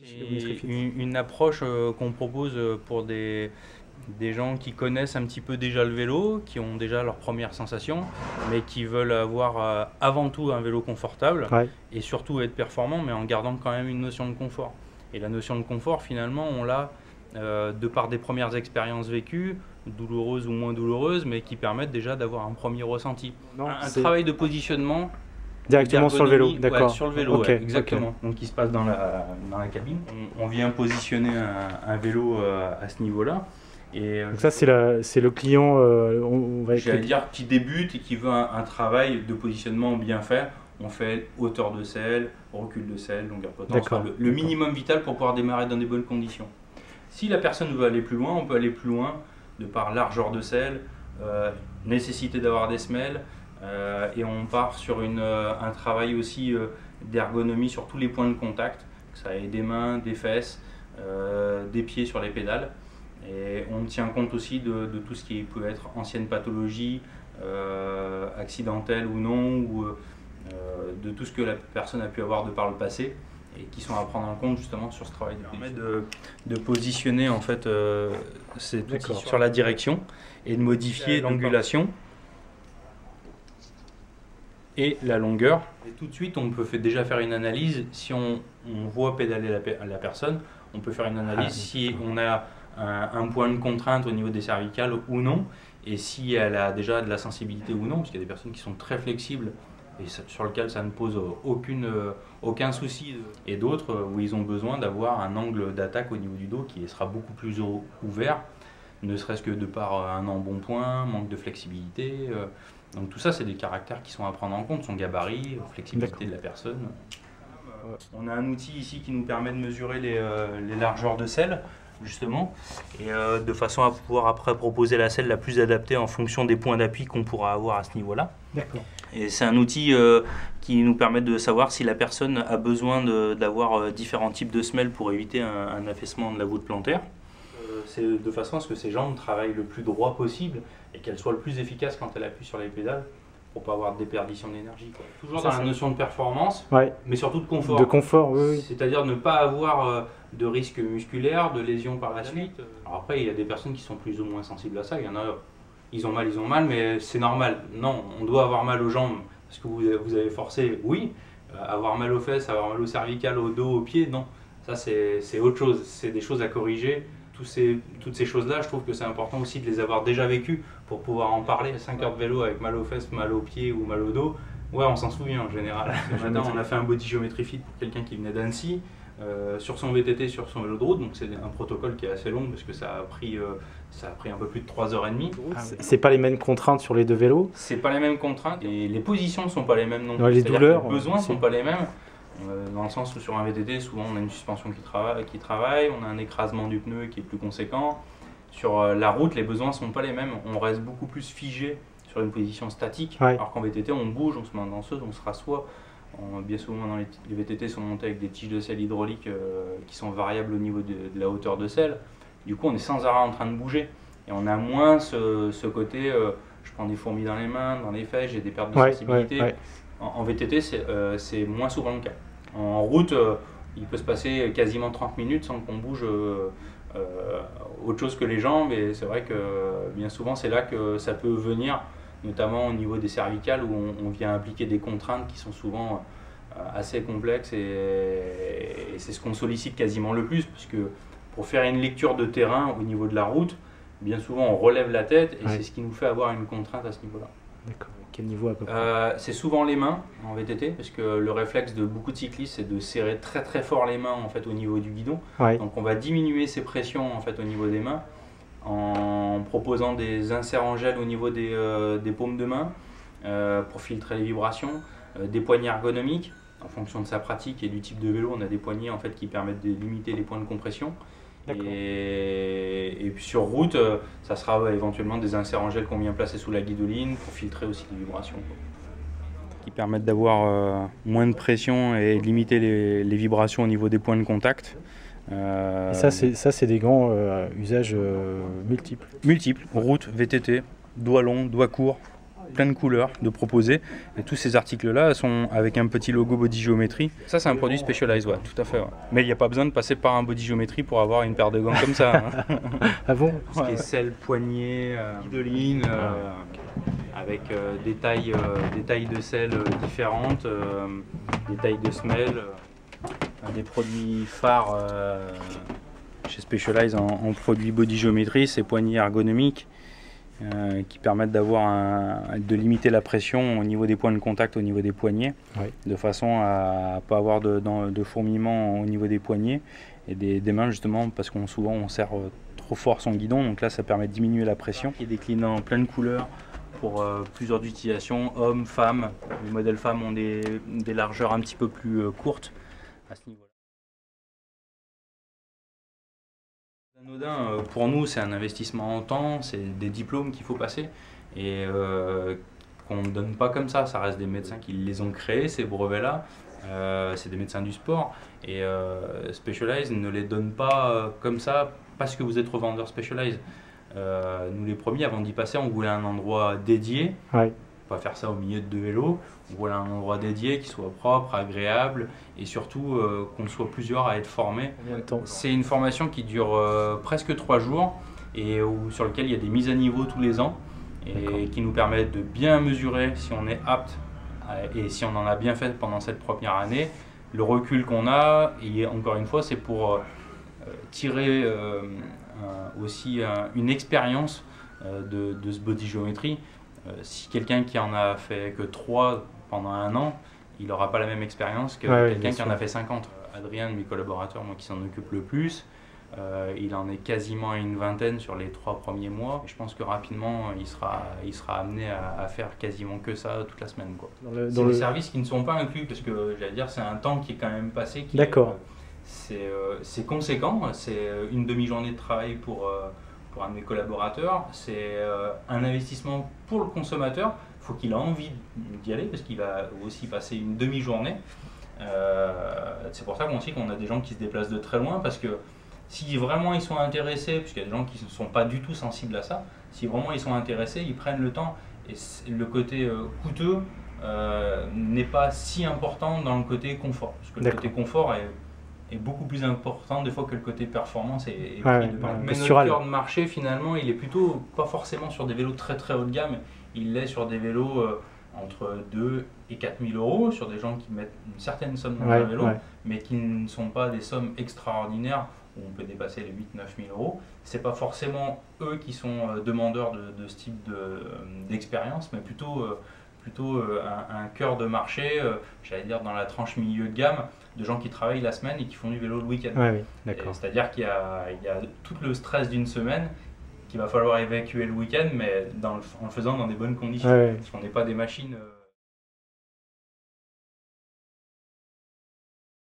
C'est une approche qu'on propose pour des gens qui connaissent un petit peu déjà le vélo, qui ont déjà leurs premières sensations, mais qui veulent avoir avant tout un vélo confortable et surtout être performant, mais en gardant quand même une notion de confort. Et la notion de confort, finalement, on l'a de par des premières expériences vécues, douloureuses ou moins douloureuses, mais qui permettent déjà d'avoir un premier ressenti. Un travail de positionnement directement sur le vélo, d'accord. Ouais, sur le vélo, okay, ouais, exactement. Okay. Donc qui se passe dans la cabine. On vient positionner un vélo à ce niveau-là. Et donc ça c'est le client, j'allais dire, qui débute et qui veut un travail de positionnement bien fait. On fait hauteur de selle, recul de selle, longueur potence, enfin, le minimum vital pour pouvoir démarrer dans des bonnes conditions. Si la personne veut aller plus loin, on peut aller plus loin de par largeur de selle, nécessité d'avoir des semelles, et on part sur un travail aussi d'ergonomie sur tous les points de contact, que ça ait des mains, des fesses, des pieds sur les pédales. Et on tient compte aussi de tout ce qui peut être ancienne pathologie, accidentelle ou non, ou de tout ce que la personne a pu avoir de par le passé, et qui sont à prendre en compte justement sur ce travail. Ça permet de positionner en fait cet outil sur la direction et de modifier l'angulation et la longueur. Et tout de suite, on peut déjà faire une analyse. Si on voit pédaler la personne, on peut faire une analyse si on a un point de contrainte au niveau des cervicales ou non, et si elle a déjà de la sensibilité ou non, parce qu'il y a des personnes qui sont très flexibles et sur lesquelles ça ne pose aucun souci, et d'autres où ils ont besoin d'avoir un angle d'attaque au niveau du dos qui sera beaucoup plus ouvert, ne serait-ce que de par un embonpoint, manque de flexibilité. Donc tout ça, c'est des caractères qui sont à prendre en compte, son gabarit, flexibilité de la personne. On a un outil ici qui nous permet de mesurer les largeurs de selle, justement, et de façon à pouvoir après proposer la selle la plus adaptée en fonction des points d'appui qu'on pourra avoir à ce niveau-là. D'accord. Et c'est un outil qui nous permet de savoir si la personne a besoin d'avoir différents types de semelles pour éviter un affaissement de la voûte plantaire. C'est de façon à ce que ses jambes travaillent le plus droit possible et qu'elles soient le plus efficaces quand elle appuie sur les pédales, pour pas avoir de déperdition d'énergie. Toujours dans la notion de performance, mais surtout de confort. De confort, oui. C'est-à-dire ne pas avoir de risque musculaire, de lésions par la suite. Alors après, il y a des personnes qui sont plus ou moins sensibles à ça. Il y en a, ils ont mal, mais c'est normal. Non, on doit avoir mal aux jambes parce que vous avez forcé, oui. Avoir mal aux fesses, avoir mal aux cervicales, au dos, aux pieds, non. Ça, c'est autre chose. C'est des choses à corriger. Toutes ces choses-là, je trouve que c'est important aussi de les avoir déjà vécues pour pouvoir en parler. 5 heures de vélo avec mal aux fesses, mal aux pieds ou mal au dos, ouais, on s'en souvient en général. Maintenant, on a fait un body geometry fit pour quelqu'un qui venait d'Annecy, sur son VTT, sur son vélo de route, donc c'est un protocole qui est assez long parce que ça a pris un peu plus de 3h30. C'est pas les mêmes contraintes sur les deux vélos? C'est pas les mêmes contraintes et les positions ne sont pas les mêmes non plus. Les douleurs, les besoins ne sont pas les mêmes. Dans le sens où sur un VTT, souvent on a une suspension qui travaille, on a un écrasement du pneu qui est plus conséquent. Sur la route, les besoins ne sont pas les mêmes, on reste beaucoup plus figé sur une position statique, alors qu'en VTT on bouge, on se met en danseuse, on se rassoit. Bien souvent dans les VTT sont montés avec des tiges de selle hydrauliques qui sont variables au niveau de la hauteur de selle. Du coup on est sans arrêt en train de bouger et on a moins ce côté je prends des fourmis dans les mains, dans les fesses, j'ai des pertes de sensibilité. En VTT c'est moins souvent le cas. En route, il peut se passer quasiment 30 minutes sans qu'on bouge autre chose que les jambes, et c'est vrai que bien souvent c'est là que ça peut venir, notamment au niveau des cervicales où on vient appliquer des contraintes qui sont souvent assez complexes, et c'est ce qu'on sollicite quasiment le plus, puisque pour faire une lecture de terrain au niveau de la route, bien souvent on relève la tête et c'est ce qui nous fait avoir une contrainte à ce niveau-là. D'accord. Quel niveau à peu près? C'est souvent les mains en VTT, parce que le réflexe de beaucoup de cyclistes c'est de serrer très très fort les mains en fait au niveau du guidon. Donc on va diminuer ces pressions en fait au niveau des mains en proposant des inserts en gel au niveau des paumes de main pour filtrer les vibrations, des poignées ergonomiques en fonction de sa pratique et du type de vélo. On a des poignées en fait qui permettent de limiter les points de compression. Et puis sur route, ça sera éventuellement des inserts en gel qu'on vient placer sous la guidoline pour filtrer aussi les vibrations, qui permettent d'avoir moins de pression et de limiter les vibrations au niveau des points de contact. Et ça c'est des gants usages multiples. Multiples, route, VTT, doigt long, doigt court. plein de couleurs de proposer. Et tous ces articles-là sont avec un petit logo Body Geometry. Ça, c'est un produit Specialized, ouais, tout à fait. Ouais. Mais il n'y a pas besoin de passer par un Body Geometry pour avoir une paire de gants comme ça. Hein. Ah bon? Ce qui est selle, poignet, guidoline, avec des tailles de selle différentes, des tailles de semelle, des produits phares chez Specialized en produits Body Geometry, ces poignées ergonomiques qui permettent de limiter la pression au niveau des points de contact, au niveau des poignets, de façon à ne pas avoir de fourmillement au niveau des poignets et des mains, justement, parce qu'on souvent on serre trop fort son guidon, donc là ça permet de diminuer la pression. Il est décliné en plein de couleurs pour plusieurs utilisations, hommes, femmes. Les modèles femmes ont des largeurs un petit peu plus courtes à ce niveau-là. Anodin, pour nous, c'est un investissement en temps, c'est des diplômes qu'il faut passer et qu'on ne donne pas comme ça. Ça reste des médecins qui les ont créés, ces brevets-là. C'est des médecins du sport et Specialized ne les donne pas comme ça parce que vous êtes revendeur Specialized. Nous, les premiers, avant d'y passer, on voulait un endroit dédié. Pas faire ça au milieu de deux vélos. On voulait un endroit dédié qui soit propre, agréable et surtout qu'on soit plusieurs à être formés. C'est une formation qui dure presque 3 jours et sur lequel il y a des mises à niveau tous les ans et qui nous permettent de bien mesurer si on est apte et si on en a bien fait pendant cette première année, le recul qu'on a. Et encore une fois, c'est pour tirer aussi une expérience de ce Body Geometry. Si quelqu'un qui en a fait que 3 pendant 1 an, il n'aura pas la même expérience que quelqu'un qui en a fait 50. Adrien, mes collaborateurs, moi qui s'en occupe le plus, il en est quasiment à une vingtaine sur les 3 premiers mois. Et je pense que rapidement, il sera amené à faire quasiment que ça toute la semaine. C'est des services qui ne sont pas inclus parce que j'allais dire c'est un temps qui est quand même passé. D'accord. C'est conséquent, c'est une demi-journée de travail pour un de mes collaborateurs, c'est un investissement pour le consommateur. Il faut qu'il ait envie d'y aller parce qu'il va aussi passer une demi-journée. C'est pour ça qu'on a des gens qui se déplacent de très loin parce que si vraiment ils sont intéressés, puisqu'il y a des gens qui ne sont pas du tout sensibles à ça, si vraiment ils sont intéressés, ils prennent le temps et le côté coûteux n'est pas si important dans le côté confort. Parce que le côté confort est beaucoup plus important des fois que le côté performance et prix de part. Mais notre cœur de marché finalement il est plutôt pas forcément sur des vélos très très haut de gamme, il est sur des vélos entre 2 et 4 000 euros, sur des gens qui mettent une certaine somme dans un vélo, mais qui ne sont pas des sommes extraordinaires où on peut dépasser les 8 9 000 euros. C'est pas forcément eux qui sont demandeurs de ce type d'expérience, mais plutôt un cœur de marché, j'allais dire dans la tranche milieu de gamme, de gens qui travaillent la semaine et qui font du vélo le week-end. C'est-à-dire qu'il y a tout le stress d'une semaine qu'il va falloir évacuer le week-end, mais en le faisant dans des bonnes conditions, parce qu'on n'est pas des machines.